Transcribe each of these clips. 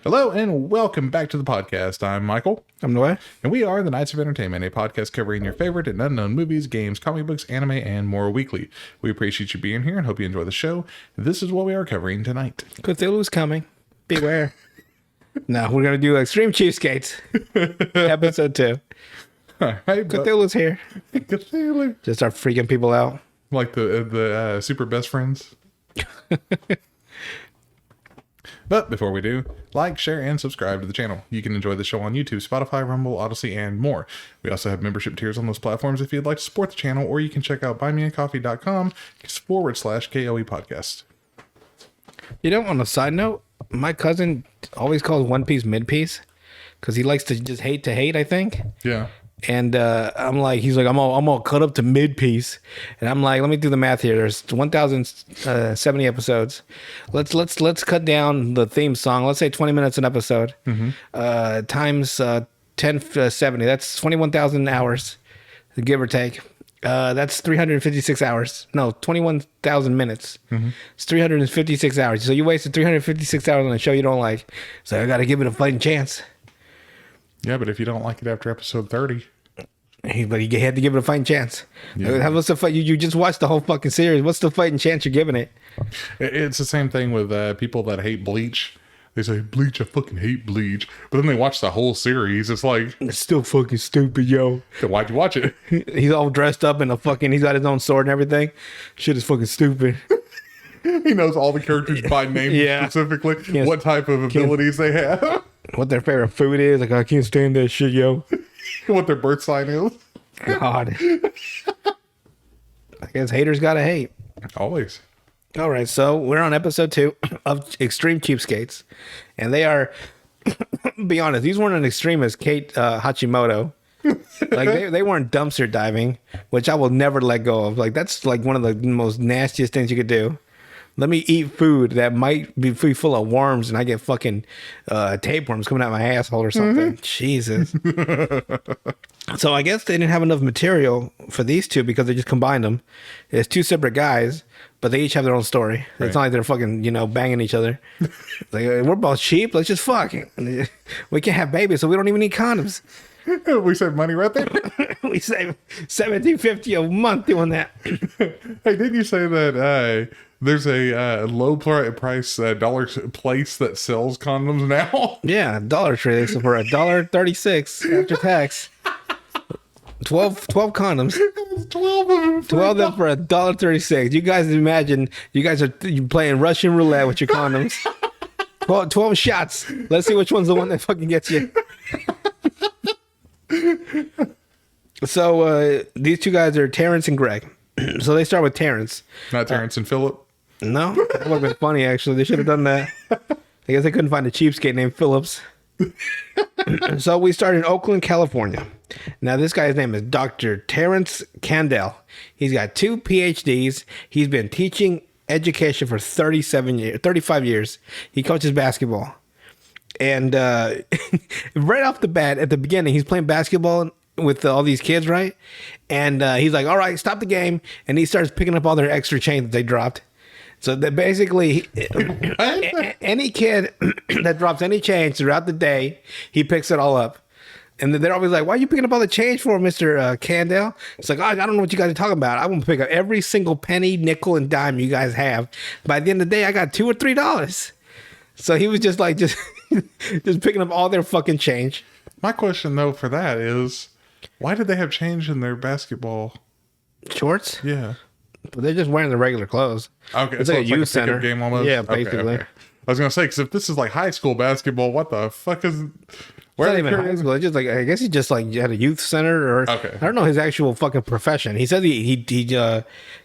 Hello and welcome back to the podcast. I'm Michael. I'm Noah. And we are the Knights of Entertainment, a podcast covering your favorite and unknown movies, games, comic books, anime, and more weekly. We appreciate you being here and hope you enjoy the show. This is what we are covering tonight. Cthulhu's coming. Beware. No, we're going to do Extreme Cheapskates. Episode 2. All right, Cthulhu's here. Cthulhu. Just start freaking people out. Like the super best friends. But before we do, like, share, and subscribe to the channel. You can enjoy the show on YouTube, Spotify, Rumble, Odyssey, and more. We also have membership tiers on those platforms if you'd like to support the channel, or you can check out buymeacoffee.com/KOE podcast. You know, on a side note, my cousin always calls One Piece mid-piece because he likes to just hate, I think. Yeah. And I'm like, he's like, I'm all cut up to mid-piece. And I'm like, let me do the math here. There's 1,070 episodes. Let's cut down the theme song. Let's say 20 minutes an episode. Times 1070. That's 21,000 hours, give or take. That's 356 hours. No, 21,000 minutes. It's 356 hours. So you wasted 356 hours on a show you don't like. So I got to give it a fighting chance. Yeah, but if you don't like it after episode 30. But you had to give it a fighting chance. Yeah. What's the fight? You just watched the whole fucking series. What's the fighting chance you're giving it? It's the same thing with people that hate Bleach. They say, Bleach, I fucking hate Bleach. But then they watch the whole series. It's like... It's still fucking stupid, yo. Then why'd you watch it? He's all dressed up in a fucking... He's got his own sword and everything. Shit is fucking stupid. He knows all the characters by name specifically. What type of abilities they have. What their favorite food is. Like, I can't stand that shit, yo. What their birth sign is. God. I guess haters gotta hate. Always. All right, so we're on episode 2 of Extreme Cheapskates. And they are... be honest, these weren't as extreme as Kate Hachimoto. Like, they weren't dumpster diving, which I will never let go of. Like, that's like one of the most nastiest things you could do. Let me eat food that might be full of worms and I get fucking tapeworms coming out my asshole or something. Jesus. So I guess they didn't have enough material for these two because they just combined them. It's two separate guys, but they each have their own story. Right. It's not like they're fucking, banging each other. Like, we're both cheap. Let's just fuck. We can't have babies, so we don't even need condoms. We save money right there. We save $17.50 a month doing that. Hey, didn't you say that there's a low price dollar place that sells condoms now? Yeah, Dollar Tree. They for $1.36 after tax. 12 condoms. 12 of them. 12 of them for $1.36. You guys imagine you guys are playing Russian roulette with your condoms. 12 shots. Let's see which one's the one that fucking gets you. So these two guys are Terrance and Greg. So they start with Terrance. Not Terrance and Philip? No, that would have been funny actually. They should have done that. I guess they couldn't find a cheapskate named Phillips. So we start in Oakland, California. Now this guy's name is Dr. Terrance Kandel. He's got 2 PhDs. He's been teaching education for 35 years. He coaches basketball. And right off the bat, at the beginning, he's playing basketball with all these kids, right? And he's like, all right, stop the game. And he starts picking up all their extra change that they dropped. So that basically, any kid that drops any change throughout the day, he picks it all up. And then they're always like, why are you picking up all the change for, Mr. Kandel? It's like, I don't know what you guys are talking about. I'm going to pick up every single penny, nickel, and dime you guys have. By the end of the day, I got $2 or $3. So he was just like, just picking up all their fucking change. My question, though, for that is, why did they have change in their basketball shorts? Yeah. But they're just wearing the regular clothes. Okay, it's like a youth center game almost. Yeah, basically. Okay. I was gonna say, because if this is like high school basketball, what the fuck is? Where it's not even high school. It's just like, I guess he just like had a youth center or I don't know his actual fucking profession. He said he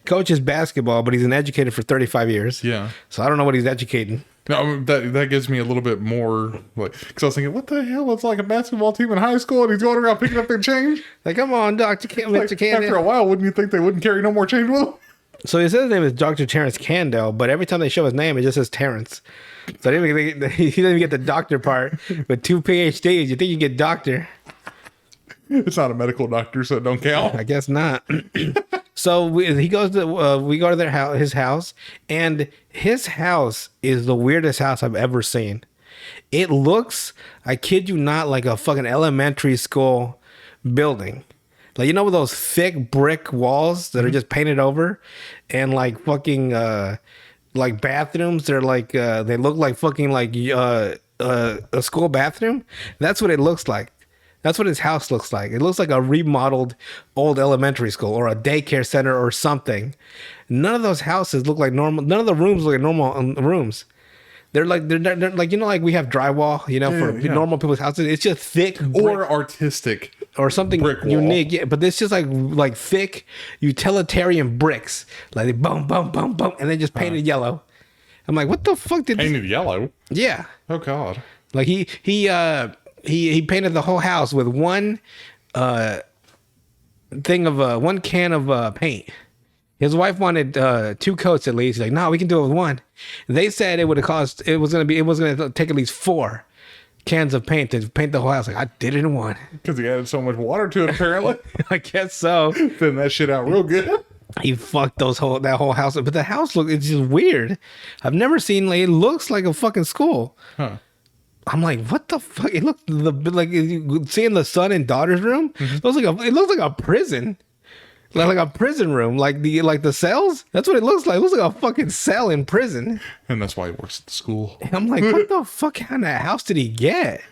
coaches basketball, but he's an educator for 35 years. Yeah. So I don't know what he's educating. No, that gives me a little bit more like, because I was thinking, what the hell? It's like a basketball team in high school, and he's going around picking up their change. Like, come on, Mr. Kandel. After a while, wouldn't you think they wouldn't carry no more change with them? So he says his name is Dr. Terrance Kandel, but every time they show his name, it just says Terrance. So he doesn't even get the doctor part. With 2 PhDs, you think you get doctor? It's not a medical doctor, so it don't count. I guess not. So we go to his house, and his house is the weirdest house I've ever seen. It looks, I kid you not, like a fucking elementary school building. Like, you know, with those thick brick walls that are just painted over, and like fucking like bathrooms, they're like they look like fucking like a school bathroom. That's what it looks like. That's what his house looks like. It looks like a remodeled old elementary school or a daycare center or something. None of those houses look like normal. None of the rooms look like normal rooms. They're like they're like, you know, like we have drywall, you know, for normal people's houses. It's just thick or artistic or something unique. Yeah, but it's just like thick utilitarian bricks, like they boom, boom, boom, boom, and then just painted yellow. I'm like, what the fuck did painted yellow? Yeah. Oh God. Like he painted the whole house with one thing of one can of paint. His wife wanted 2 coats at least. He's like, no, we can do it with one. They said it was going to take at least 4 cans of paint to paint the whole house. Like, I did it in one. Because he added so much water to it, apparently. I guess so. Thin that shit out real good. He fucked that whole house up. But the house it's just weird. I've never seen, like, it looks like a fucking school. Huh. I'm like, what the fuck? It looks like seeing the son and daughter's room. Mm-hmm. It looks like a prison. Like a prison room, like the cells. That's what it looks like. It looks like a fucking cell in prison. And that's why he works at the school. And I'm like, what the fuck kind of house did he get?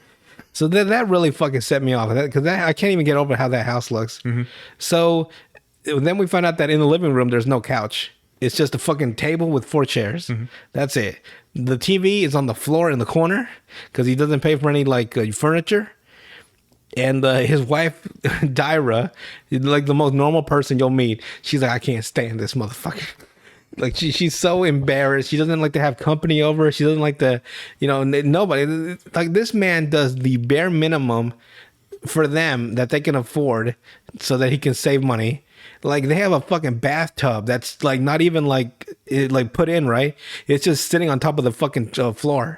So that really fucking set me off. Because I can't even get over how that house looks. Mm-hmm. So then we find out that in the living room there's no couch. It's just a fucking table with 4 chairs. Mm-hmm. That's it. The TV is on the floor in the corner because he doesn't pay for any like furniture. And his wife, Dyra, like the most normal person you'll meet. She's like, I can't stand this motherfucker. Like she's so embarrassed. She doesn't like to have company over. She doesn't like to, you know, nobody. Like this man does the bare minimum for them that they can afford so that he can save money. Like they have a fucking bathtub that's like not even like put in, right? It's just sitting on top of the fucking floor.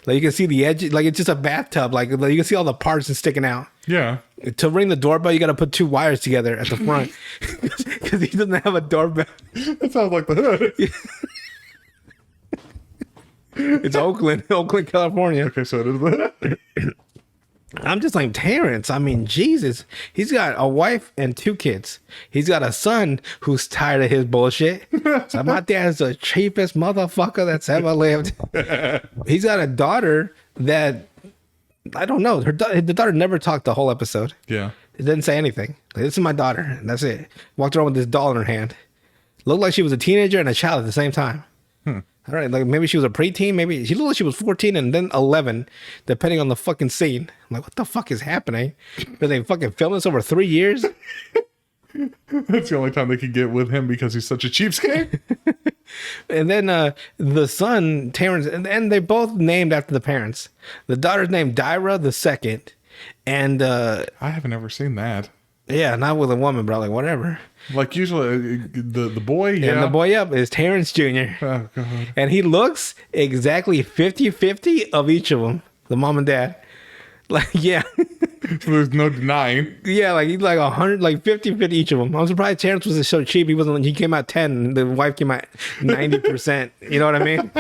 Like you can see the edge, like it's just a bathtub. Like you can see all the parts and sticking out. Yeah. To ring the doorbell, you got to put 2 wires together at the front because he doesn't have a doorbell. That sounds like the hood. It's Oakland, California. Okay, so it is the hood. I'm just like, Terrance, I mean, Jesus. He's got a wife and 2 kids. He's got a son who's tired of his bullshit. So my dad's the cheapest motherfucker that's ever lived. He's got a daughter that, I don't know. The daughter never talked the whole episode. Yeah. It didn't say anything. Like, this is my daughter. And that's it. Walked around with this doll in her hand. Looked like she was a teenager and a child at the same time. All right, like maybe she was a preteen, maybe she looked like she was 14 and then 11, depending on the fucking scene. I'm like, what the fuck is happening? Did they fucking film this over 3 years? That's the only time they could get with him because he's such a cheapskate. And then the son, Terrance, and they both named after the parents. The daughter's named Dyra the second, and I haven't ever seen that. Yeah, not with a woman, but like whatever. Like usually the boy, yeah. And the boy up is Terrance Jr. Oh, God. And he looks exactly 50-50 of each of them, the mom and dad. Like, yeah. So there's no denying. Yeah, like he's like 100, like 50-50 each of them. I'm surprised Terrance was so cheap. He came out 10 and the wife came out 90%. You know what I mean?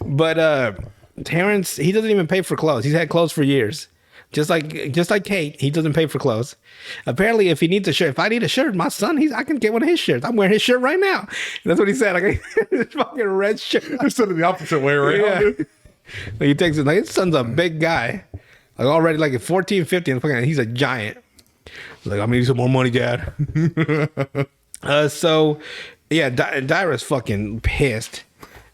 But Terrance, he doesn't even pay for clothes. He's had clothes for years. Just like Kate, he doesn't pay for clothes. Apparently, if he needs a shirt, if I need a shirt, my son, I can get one of his shirts. I'm wearing his shirt right now. And that's what he said. Like this fucking red shirt. Instead of the opposite way around. Yeah. Like, he takes it. Like his son's a big guy, like already like at 14, 15. And he's a giant. Like, I need some more money, Dad. So yeah, Dyra's fucking pissed.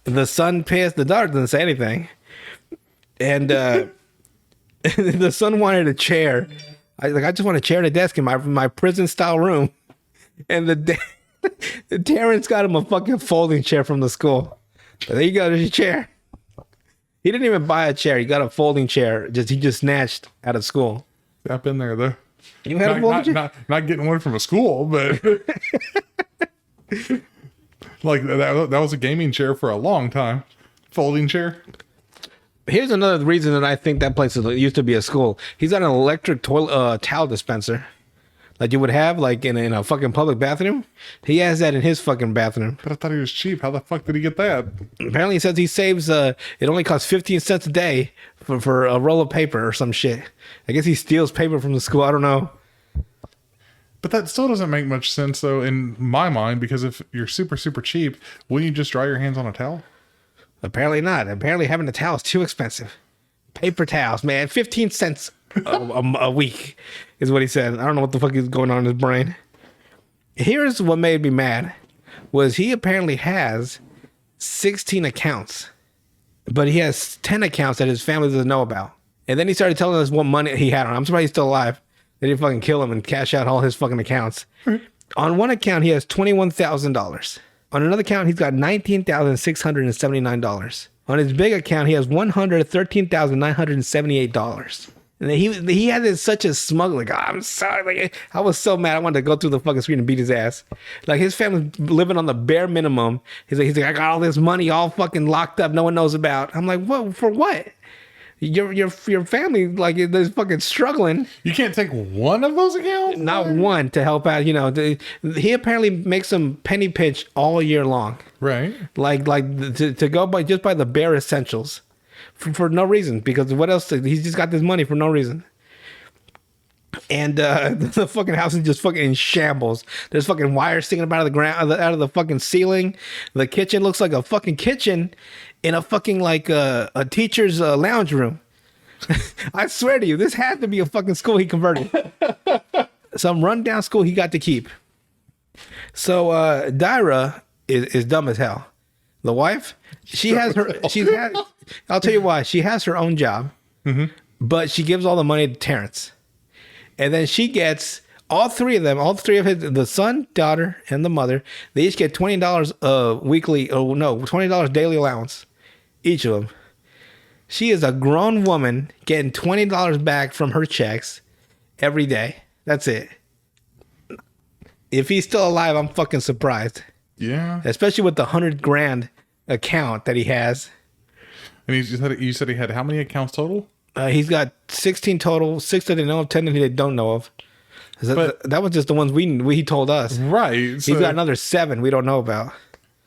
The son pissed. The daughter doesn't say anything. And the son wanted a chair. I just want a chair and a desk in my prison style room. And the Terrance got him a fucking folding chair from the school. So there you go, there's your chair. He didn't even buy a chair. He got a folding chair. He just snatched out of school. I've been there though. You had a folding chair? Not getting one from a school, but like that was a gaming chair for a long time. Folding chair. Here's another reason that I think that place used to be a school. He's got an electric towel dispenser. like you would have like in a fucking public bathroom. He has that in his fucking bathroom. But I thought he was cheap. How the fuck did he get that? Apparently, he says he saves. It only costs 15 cents a day for a roll of paper or some shit. I guess he steals paper from the school. I don't know. But that still doesn't make much sense, though, in my mind, because if you're super, super cheap, wouldn't you just dry your hands on a towel? Apparently not. Apparently, having a towel is too expensive. Paper towels, man, 15 cents a week is what he said. I don't know what the fuck is going on in his brain. Here's what made me mad: was he apparently has 16 accounts, but he has 10 accounts that his family doesn't know about. And then he started telling us what money he had on. I'm surprised he's still alive. They didn't fucking kill him and cash out all his fucking accounts. On one account, he has $21,000. On another account, he's got $19,679. On his big account, he has $113,978. And he had this such a smug, like, oh, I'm sorry. Like, I was so mad. I wanted to go through the fucking screen and beat his ass. Like, his family's living on the bare minimum. He's like, I got all this money all fucking locked up. No one knows about. I'm like, what? For what? Your family, like, is fucking struggling. You can't take one of those accounts? Not one to help out, you know. He apparently makes them penny pinch all year long. Right. Like to go by just by the bare essentials for no reason. Because what else? He's just got this money for no reason. And the fucking house is just fucking in shambles. There's fucking wires sticking up out of the ground, out of the fucking ceiling. The kitchen looks like a fucking kitchen in a fucking like a teacher's lounge room. I swear to you, this had to be a fucking school he converted. Some rundown school he got to keep. So Dyra is dumb as hell. The wife, I'll tell you why. She has her own job, but she gives all the money to Terrance. And then she gets all three of the son, daughter, and the mother. They each get $20 weekly, or no, $20 daily allowance, each of them. She is a grown woman getting $20 back from her checks every day. That's it. If he's still alive, I'm fucking surprised. Yeah. Especially with the $100,000 account that he has. And you said he had how many accounts total? He's got 16 total, 6 that they know of, 10 that they don't know of. That was just the ones he told us. Right. He's got another 7 we don't know about.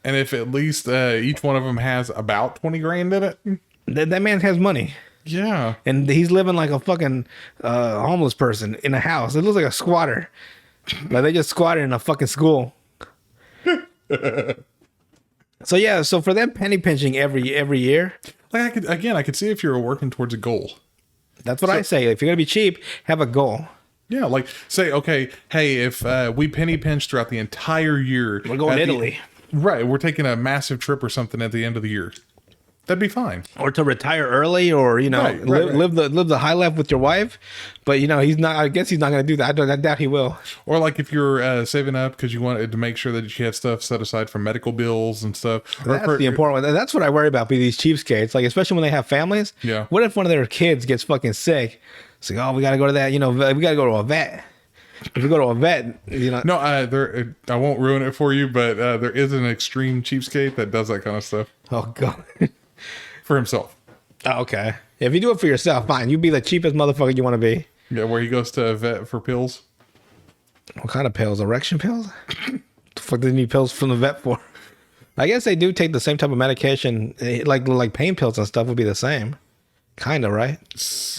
And if at least each one of them has about 20 grand in it? That man has money. Yeah. And he's living like a fucking homeless person in a house. It looks like a squatter. Like they just squatted in a fucking school. So for them penny pinching every year. Like I could see if you were working towards a goal. That's what I say. If you're gonna be cheap, have a goal. Yeah, like say, okay, hey, if we penny pinch throughout the entire year, we're going to Italy. Right, we're taking a massive trip or something at the end of the year. That'd be fine. Or to retire early, or live the high life with your wife. But he's not. I guess he's not going to do that. I doubt he will. Or like if you're saving up because you wanted to make sure that you have stuff set aside for medical bills and stuff. That's the important one. That's what I worry about with these cheapskates. Like especially when they have families. Yeah. What if one of their kids gets fucking sick? It's like, oh, we got to go to that. We got to go to a vet. If we go to a vet, No, I won't ruin it for you, but there is an extreme cheapskate that does that kind of stuff. Oh God. For himself. Oh, okay. If you do it for yourself, fine. You be the cheapest motherfucker you want to be. Yeah, where he goes to a vet for pills. What kind of pills? Erection pills? The fuck do they need pills from the vet for? I guess they do take the same type of medication, like pain pills and stuff would be the same. Kind of, right?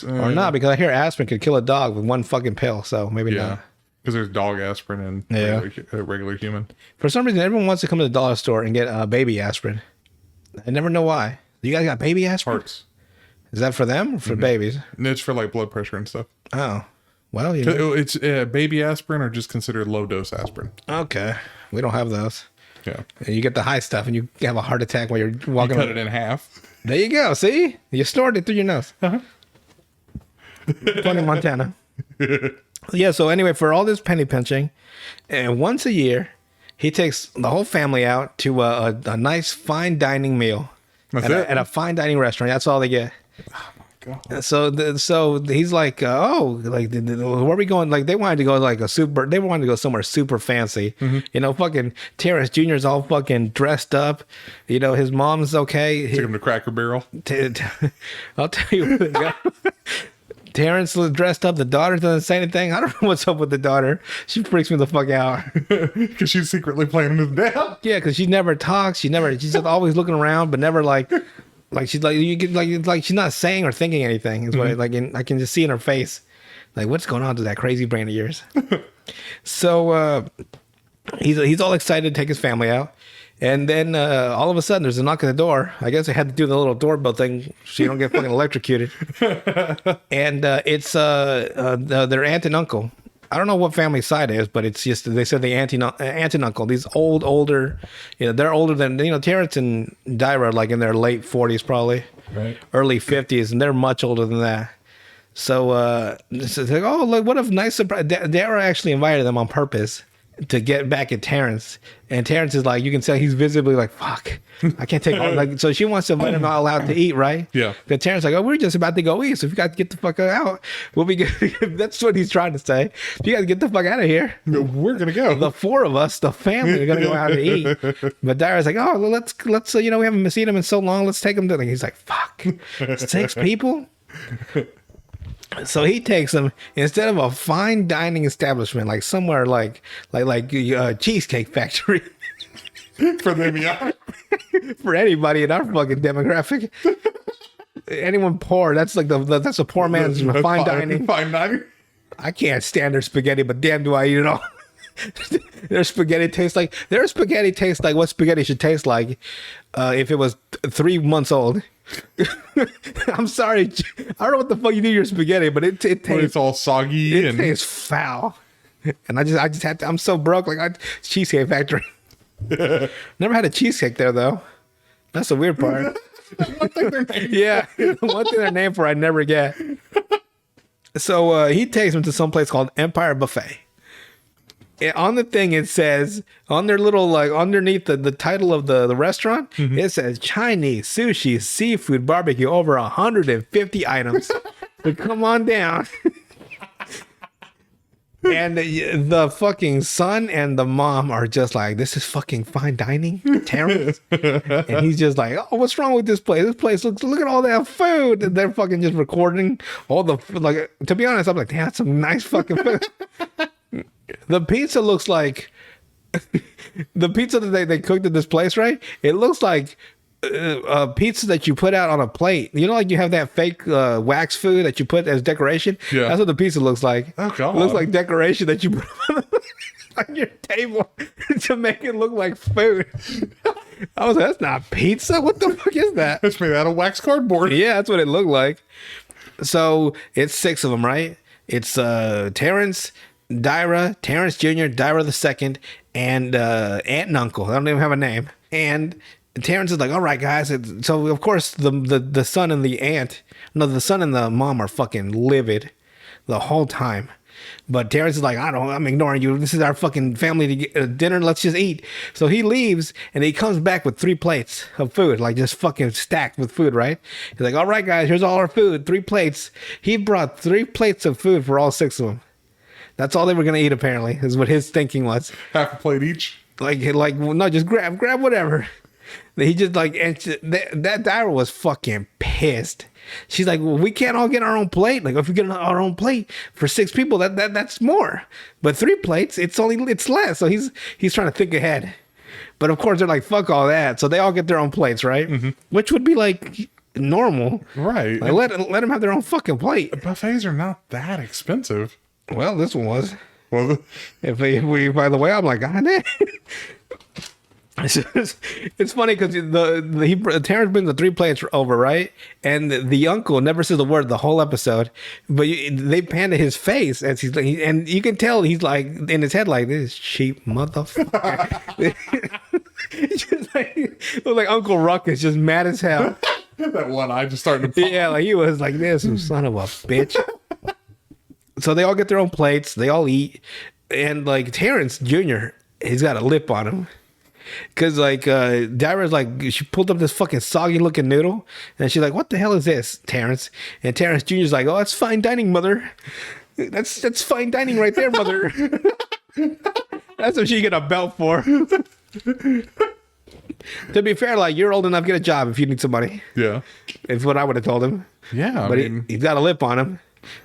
Or not, because I hear aspirin could kill a dog with one fucking pill, so maybe not. Because there's dog aspirin and regular human. For some reason, everyone wants to come to the dollar store and get baby aspirin. I never know why. You guys got baby aspirin? Hearts. Is that for them or for babies? And it's for like blood pressure and stuff. Oh. Well, it's baby aspirin or just considered low dose aspirin. Okay. We don't have those. Yeah. You get the high stuff and you have a heart attack while you're walking. You cut it in half. There you go. See? You snorted it through your nose. Funny Montana. Yeah, so anyway, for all this penny pinching, and once a year, he takes the whole family out to a nice fine dining meal. At a fine dining restaurant. That's all they get. Oh my God. So he's like, where are we going? Like they wanted to go they wanted to go somewhere super fancy. Fucking Terrance Jr.'s all fucking dressed up. His mom's okay. Took him to Cracker Barrel. I'll tell you what Terrance was dressed up. The daughter doesn't say anything. I don't know what's up with the daughter. She freaks me the fuck out. Because she's secretly playing his dad. Yeah, because she never talks. She's just always looking around, but never like she's like you get like she's not saying or thinking anything. Is what I can just see in her face. Like, what's going on to that crazy brain of yours? So he's all excited to take his family out. And then all of a sudden, there's a knock at the door. I guess they had to do the little doorbell thing so you don't get fucking electrocuted. And it's their aunt and uncle. I don't know what family side it is, but it's just, they said the aunt and uncle. These older, they're older than, Terrance and Dyra are like in their late 40s probably. Right. Early 50s, and they're much older than that. So it's like, oh, look, what a nice surprise. Dyra actually invited them on purpose to get back at Terrance, and Terrance is like, you can tell he's visibly like, fuck, I can't take all, like, so she wants to invite him all out to eat, right? Yeah. But Terrance like, oh, we're just about to go eat, so if you got to get the fuck out, we'll be good. That's what he's trying to say. If you got to get the fuck out of here, We're gonna go. the four of us, the family, are gonna go out to eat. But Dyra's like, oh, well, let's we haven't seen him in so long, let's take him to, like, he's like, fuck, 6 people. So he takes them, instead of a fine dining establishment, like somewhere like Cheesecake Factory. For them, yeah. For anybody in our fucking demographic. Anyone poor, that's like that's a poor man's fine dining. Fine dining. I can't stand their spaghetti, but damn do I eat it all. Their spaghetti tastes like what spaghetti should taste like if it was 3 months old. I'm sorry, I don't know what the fuck you do to your spaghetti, but it tastes, It's all soggy it tastes foul. And I just had to, I'm so broke, Cheesecake Factory. Never had a cheesecake there though. That's the weird part. Yeah, one thing they're named for I never get. So he takes them to some place called Empire Buffet. On the thing, it says, on their little, like, underneath the title of the restaurant, it says Chinese, sushi, seafood, barbecue, over 150 items. So come on down. And the fucking son and the mom are just like, this is fucking fine dining, Terrance. And he's just like, oh, what's wrong with this place? This place look at all that food. And they're fucking just recording all the, like, to be honest, I'm like, damn, that's some nice fucking food. The pizza looks like the pizza that they cooked at this place, right? It looks like a pizza that you put out on a plate. You know, like you have that fake wax food that you put as decoration. Yeah, that's what the pizza looks like. Oh god, it looks like decoration that you put on your table to make it look like food. I was like, that's not pizza. What the fuck is that? It's made out of wax cardboard. Yeah, that's what it looked like. So it's 6 of them, right? It's Terrance, Dyra, Terrance Jr., Dyra the second, and aunt and uncle. I don't even have a name. And Terrance is like, all right, guys. So of course the son and the son and the mom are fucking livid the whole time. But Terrance is like, I'm ignoring you. This is our fucking family dinner. Let's just eat. So he leaves and he comes back with 3 plates of food, like just fucking stacked with food, right? He's like, all right, guys, here's all our food, 3 plates. He brought 3 plates of food for all 6 of them. That's all they were going to eat, apparently, is what his thinking was. Half a plate each? Like no, just grab whatever. He just that Dyra was fucking pissed. She's like, well, we can't all get our own plate. Like, if we get our own plate for 6 people, that's more. But 3 plates, it's less. So he's trying to think ahead. But of course, they're like, fuck all that. So they all get their own plates, right? Mm-hmm. Which would be like normal. Right. Like, let them have their own fucking plate. Buffets are not that expensive. Well, this one was. Well, if we, by the way, I'm like, God damn. It's funny because Terrance brings the 3 plates over, right? And the uncle never says a word the whole episode, but they pan to his face as he's like, and you can tell he's like in his head like, this cheap motherfucker. Just like Uncle Ruck is just mad as hell. That one eye just starting to pop. Yeah, like he was like, this son of a bitch. So they all get their own plates. They all eat. And like Terrance Jr., he's got a lip on him. Because like Dyra's like, she pulled up this fucking soggy looking noodle. And she's like, what the hell is this, Terrance? And Terrance Jr.'s like, oh, that's fine dining, mother. That's fine dining right there, mother. That's what she get a belt for. To be fair, like, you're old enough to get a job if you need somebody. Yeah. It's what I would have told him. Yeah. But he's got a lip on him.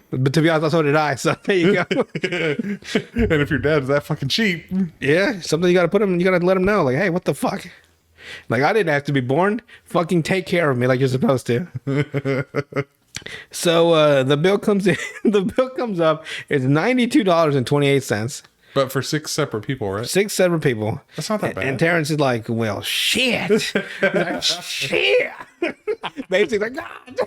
But to be honest, so did I. So there you go. And if your dad's that fucking cheap, Yeah, something you got to put him. You got to let him know, like, hey, what the fuck? Like, I didn't have to be born. Fucking take care of me like you're supposed to. So the bill comes in. The bill comes up. It's $92.28. but for 6 separate people, right? 6 separate people. That's not that bad. And Terrance is like, well, shit. He's like, shit. Basically, like, God.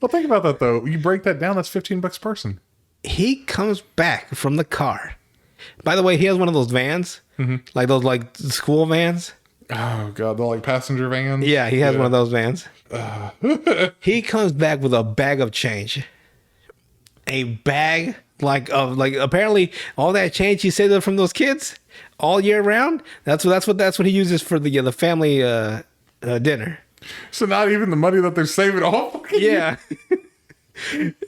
Well, think about that though. You break that down, that's $15 a person. He comes back from the car. By the way, he has one of those vans, like those like school vans. Oh god, they're like passenger vans. Yeah, he has one of those vans. He comes back with a bag of change. A bag like apparently all that change he saved up from those kids all year round. That's what he uses for the family dinner. So not even the money that they're saving off. Yeah.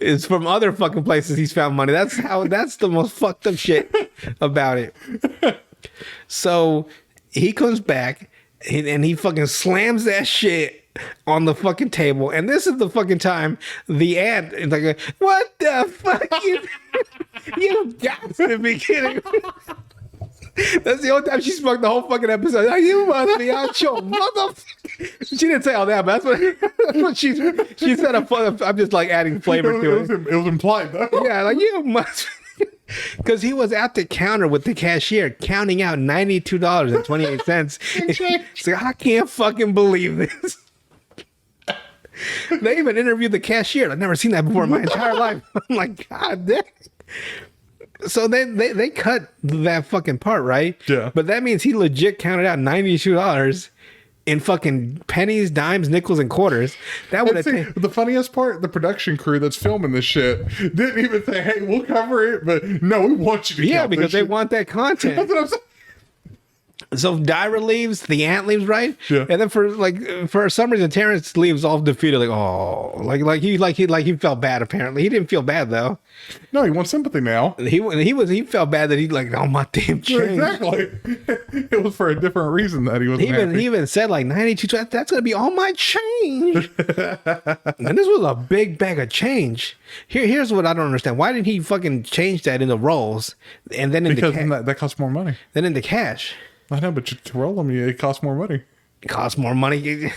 It's from other fucking places he's found money. That's the most fucked up shit about it. So he comes back and he fucking slams that shit on the fucking table. And this is the fucking time the aunt is like, what the fuck? You got to be kidding me. That's the only time she smoked the whole fucking episode. Like, you must be out your motherfucker. She didn't say all that, but that's what she said. I'm just like adding flavor to it. It was implied though. Yeah, like you must. Because he was at the counter with the cashier counting out $92.28. He's like, I can't fucking believe this. They even interviewed the cashier. I've never seen that before in my entire life. I'm like, God damn. So they cut that fucking part, right? Yeah. But that means he legit counted out $92 in fucking pennies, dimes, nickels, and quarters. That would have taken. The funniest part, the production crew that's filming this shit didn't even say, hey, we'll cover it, but no, we want you to count Because this they shit. want that content. That's what I'm saying. So Dyra leaves, the aunt leaves, right? Yeah. And then for some reason, Terrance leaves all defeated, like, oh, like he felt bad. Apparently, he didn't feel bad though. No, he wants sympathy now. He felt bad that he like, oh my damn change. Exactly. It was for a different reason that he wasn't happy. He even said like 92. That's gonna be all my change. And this was a big bag of change. Here's what I don't understand. Why didn't he fucking change that into rolls and then into Because that costs more money. then into cash? I know, but to roll them, it costs more money. It costs more money. He's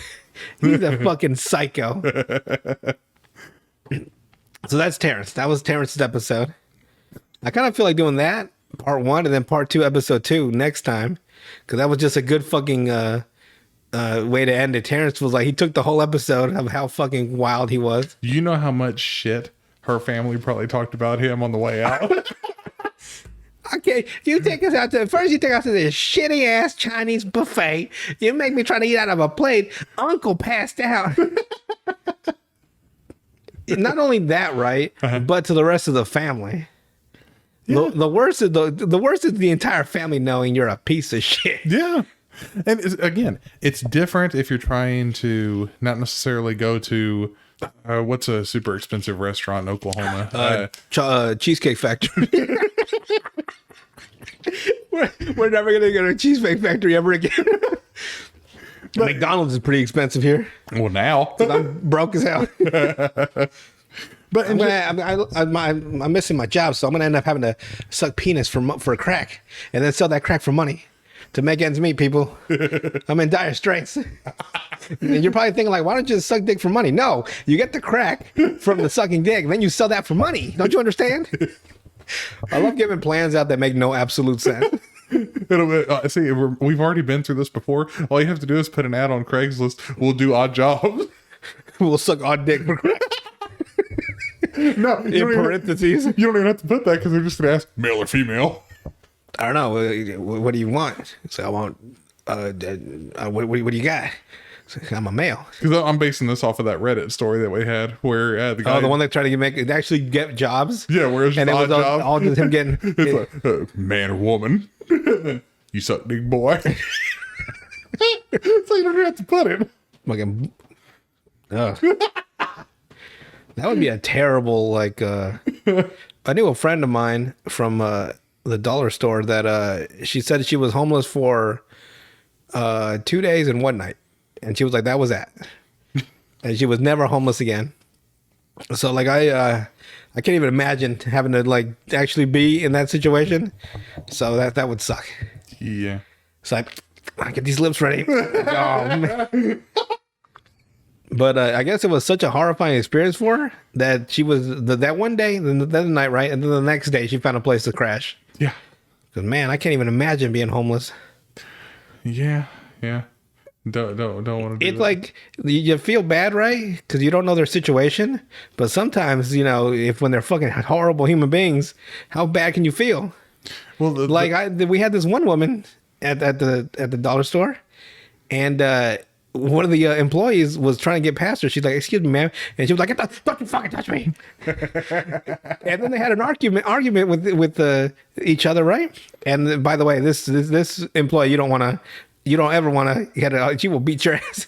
a fucking psycho. So that's Terrance. That was Terrance's episode. I kind of feel like doing that part 1 and then part 2, episode 2 next time, because that was just a good fucking way to end it. Terrance was like, he took the whole episode of how fucking wild he was. You know how much shit her family probably talked about him on the way out? Okay, you take us out to first. You take us to this shitty ass Chinese buffet. You make me try to eat out of a plate. Uncle passed out. Not only that, right? But to the rest of the family. Yeah. The worst is the worst is the entire family knowing you're a piece of shit. Yeah. And again, it's different if you're trying to not necessarily go to what's a super expensive restaurant in Oklahoma? Cheesecake Factory. We're never gonna go to a Cheesecake Factory ever again. McDonald's is pretty expensive here. Well, now I'm broke as hell. But I'm missing my job, so I'm gonna end up having to suck penis for a crack, and then sell that crack for money to make ends meet. People, I'm in dire straits. And you're probably thinking like, why don't you just suck dick for money? No, you get the crack from the sucking dick, and then you sell that for money. Don't you understand? I love giving plans out that make no absolute sense. See, we've already been through this before. All you have to do is put an ad on Craigslist. We'll do odd jobs. We'll suck odd dick for crack. No, in parentheses. You don't even have to put that because they're just going to ask male or female. I don't know. What do you want? So I want. What do you got? So I'm a male. Because I'm basing this off of that Reddit story that we had where the guy. Oh, the one that tried to actually get jobs. Yeah, where it's and it was all just him getting. It's like, man or woman. You suck dick, boy. So you don't have to put it. Fucking. That would be a terrible like. I knew a friend of mine from the dollar store that she said she was homeless for 2 days and 1 night, and she was like, that was that, and she was never homeless again. So like I can't even imagine having to like actually be in that situation. So that would suck. Yeah. So I get these lips ready. Oh, man. But I guess it was such a horrifying experience for her that she was that one day, then the night, right, and then the next day she found a place to crash. Yeah. Because man, I can't even imagine being homeless. Yeah. Yeah. Don't want to do It's that. like you feel bad, right? Because you don't know their situation. But sometimes, you know, when they're fucking horrible human beings, how bad can you feel? Well, We had this one woman at the dollar store, and one of the employees was trying to get past her. She's like, "Excuse me, ma'am," and she was like, "Don't you fucking touch me!" And then they had an argument with each other, right? And by the way, this employee, you don't ever want to get it. She will beat your ass.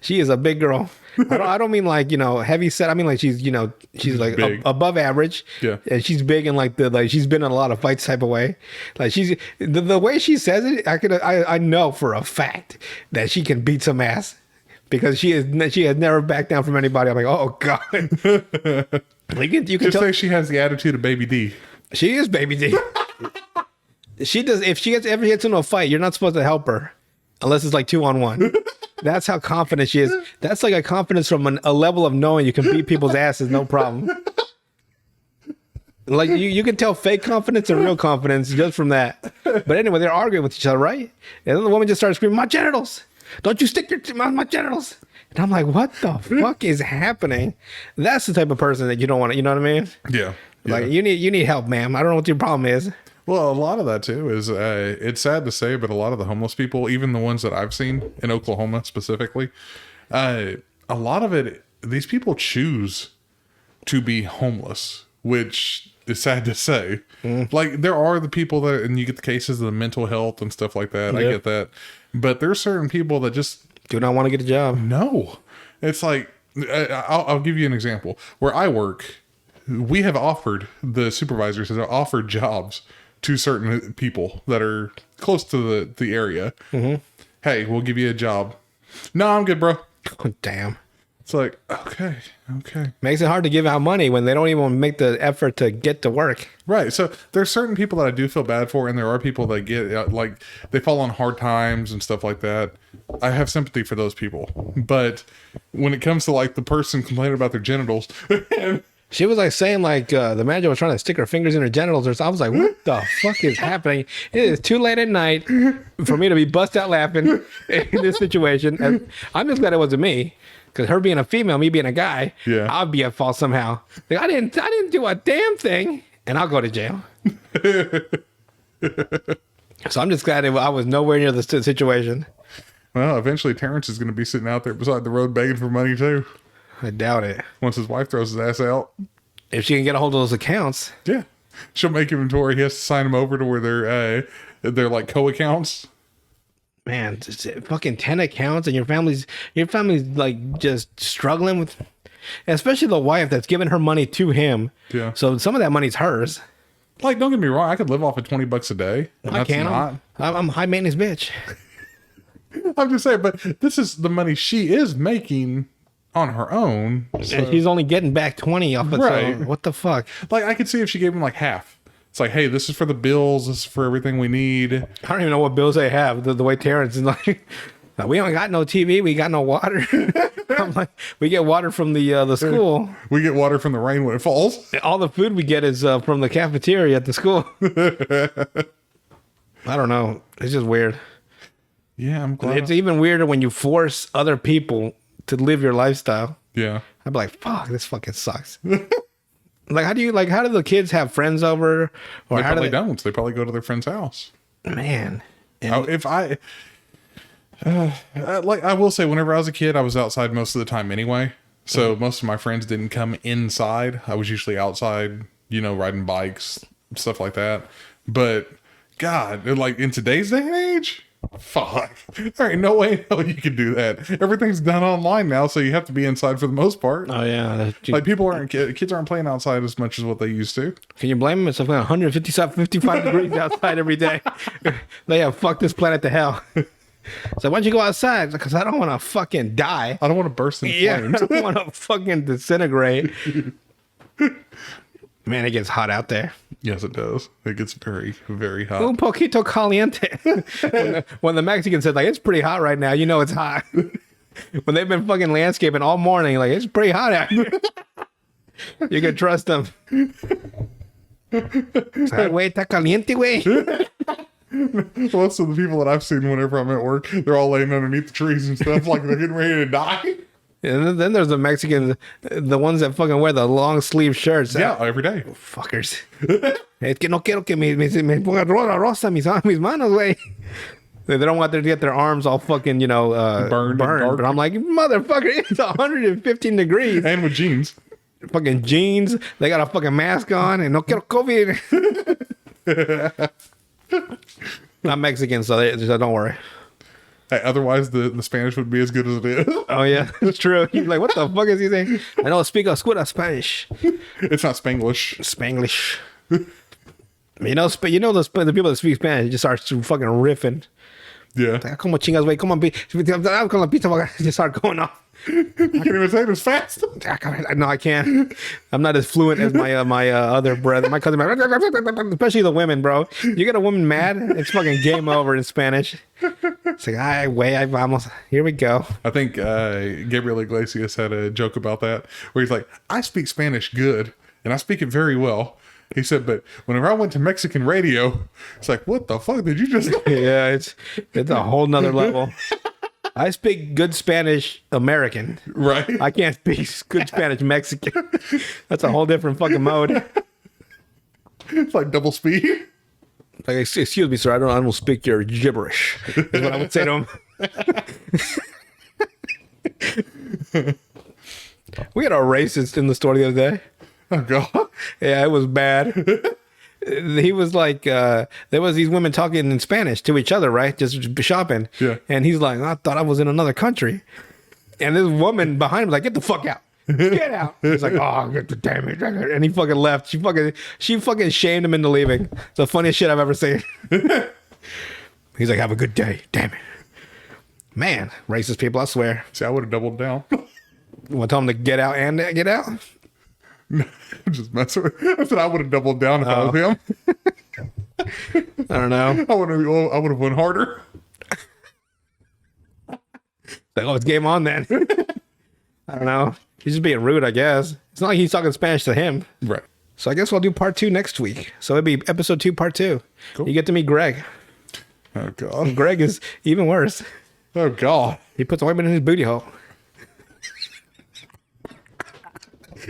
She is a big girl. I don't mean like, you know, heavy set. I mean like she's like Big. above average. Yeah. And she's big and like she's been in a lot of fights type of way. Like she's the way she says it, I know for a fact that she can beat some ass because she has never backed down from anybody. I'm like, oh God. Like you can just tell say she has the attitude of Baby D. she is Baby D. She does. If she ever gets into a fight, you're not supposed to help her unless it's like 2-on-1. That's how confident she is. That's like a confidence from a level of knowing you can beat people's asses, no problem. Like you can tell fake confidence and real confidence just from that. But anyway, they're arguing with each other, right? And then the woman just starts screaming, "My genitals! Don't you stick your my genitals!" And I'm like, "What the fuck is happening?" That's the type of person that you don't want to. You know what I mean? Yeah. Like you need help, ma'am. I don't know what your problem is. Well, a lot of that too is it's sad to say, but a lot of the homeless people, even the ones that I've seen in Oklahoma specifically, a lot of it, these people choose to be homeless, which is sad to say. Like there are the people that, and you get the cases of the mental health and stuff like that. I Yep. get that, but there's certain people that just Do not want to get a job. no. It's like I'll give you an example. Where I work, we have offered the supervisors have offered jobs to certain people that are close to the area. Hey, we'll give you a job. No, I'm good, bro. Oh, damn. It's like, okay. Makes it hard to give out money when they don't even make the effort to get to work. Right. So there's certain people that I do feel bad for, and there are people that get like they fall on hard times and stuff like that. I have sympathy for those people. But when it comes to like the person complaining about their genitals, She was like saying like the manager was trying to stick her fingers in her genitals or something. I was like, what the fuck is happening? It is too late at night for me to be bust out laughing in this situation. And I'm just glad it wasn't me. Because her being a female, me being a guy, Yeah. I'll be at fault somehow. Like, I didn't do a damn thing, and I'll go to jail. So I'm just glad I was nowhere near the situation. well, eventually Terrance is going to be sitting out there beside the road begging for money too. I doubt it. Once his wife throws his ass out. If she can get a hold of those accounts, Yeah. She'll make him to where he has to sign them over to where they're like co-accounts. man, just fucking 10 accounts, and your family's like just struggling with, especially the wife that's giving her money to him. Yeah. So some of that money's hers. Like, don't get me wrong, I could live off of $20 a day. And I that's can't. not. I'm a high maintenance bitch. I'm just saying, but this is the money she is making on her own. So, And she's only getting back 20 off it. Right. So what the fuck? like, I could see if she gave him like half. It's like, hey, this is for the bills. This is for everything we need. I don't even know what bills they have. The way Terrance is like, we don't got no TV. We got no water. I'm like, we get water from the school. We get water from the rain when it falls. All the food we get is from the cafeteria at the school. I don't know. It's just weird. Yeah, I'm glad. It's even weirder when you force other people to live your lifestyle. Yeah. I'd be like, fuck, this fucking sucks. Like, how do the kids have friends over? Or They how do probably don't. They probably go to their friend's house. Man. And Oh, if I like, I will say, whenever I was a kid, I was outside most of the time anyway. So most of my friends didn't come inside. I was usually outside, riding bikes, stuff like that. But God, like in today's day and age, fuck, there ain't no way in hell you can do that. Everything's done online now, so you have to be inside for the most part. oh yeah, Like kids aren't playing outside as much as what they used to. can you blame them? It's like 155 degrees outside every day. They have fucked this planet to hell. So why'd you go outside? Because I don't want to fucking die. I don't want to burst in Yeah, flames. I don't want to fucking disintegrate. Man, it gets hot out there. Yes, it does. It gets very, very hot. Un poquito caliente. when the Mexican said, like, it's pretty hot right now, you know it's hot. When they've been fucking landscaping all morning, like, it's pretty hot out here. You can trust them. Güey, está caliente, güey. Most of the people that I've seen whenever I'm at work, they're all laying underneath the trees and stuff like they're getting ready to die. And then there's the Mexicans, the ones that fucking wear the long sleeve shirts. Yeah, every day. Fuckers. Es que no quiero que me ponga rosa mis manos, güey. They don't want to get their arms all fucking, Burned and dark. But I'm like, motherfucker, it's 115 degrees. And with jeans. Fucking jeans. They got a fucking mask on and no quiero COVID. Not Mexican, so don't worry. Hey, otherwise, the Spanish would be as good as it is. Oh, yeah, it's true. He's like, what the fuck is he saying? I don't speak a Spanish. It's not Spanglish. Spanglish. The people that speak Spanish just start fucking riffing. Yeah. Like, como chingas, güey, como con la pizza, just start going off. You can't even say it as fast. No, I can't. I'm not as fluent as my other brother. My cousin, especially the women, bro. You get a woman mad, it's fucking game over in Spanish. It's like, ay, güey, vamos. Here we go. I think Gabriel Iglesias had a joke about that where he's like, I speak Spanish good and I speak it very well. He said, but whenever I went to Mexican radio, it's like, what the fuck did you just say? Yeah, it's a whole nother level. I speak good Spanish American. Right. I can't speak good Spanish Mexican. That's a whole different fucking mode. It's like double speed. Like, excuse me, sir, I don't speak your gibberish. Is what I would say to him. We had a racist in the store the other day. Oh, God. Yeah, it was bad. He was like, there was these women talking in Spanish to each other, right? Just shopping. Yeah. And he's like, I thought I was in another country. And this woman behind him was like, get the fuck out. Get out. He's like, oh, damn it. And he fucking left. She fucking shamed him into leaving. It's the funniest shit I've ever seen. He's like, have a good day. Damn it. Man, racist people, I swear. See, I would have doubled down. You want to tell him to get out and get out? Just messing with. I said I would have doubled down if I was him. I don't know. I would have went harder. Like, oh, it's game on then. I don't know. He's just being rude, I guess. It's not like he's talking Spanish to him. Right. So I guess we'll do part 2 next week. So it'll be episode 2, part 2. Cool. You get to meet Greg. Oh, God. Greg is even worse. Oh, God. He puts ointment in his booty hole.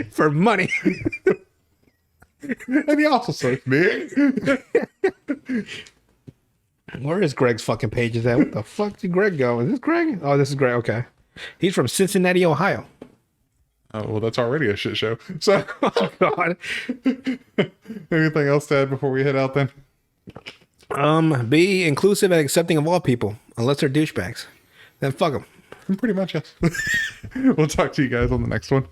For money. And he also sucks me. Where is Greg's fucking pages at? What the fuck did Greg go? Is this Greg? Oh, this is Greg. Okay. He's from Cincinnati, Ohio. Oh, well, that's already a shit show. So, Oh, God. anything else to add before we head out then? Be inclusive and accepting of all people, unless they're douchebags. Then fuck them. Pretty much, yes. We'll talk to you guys on the next one.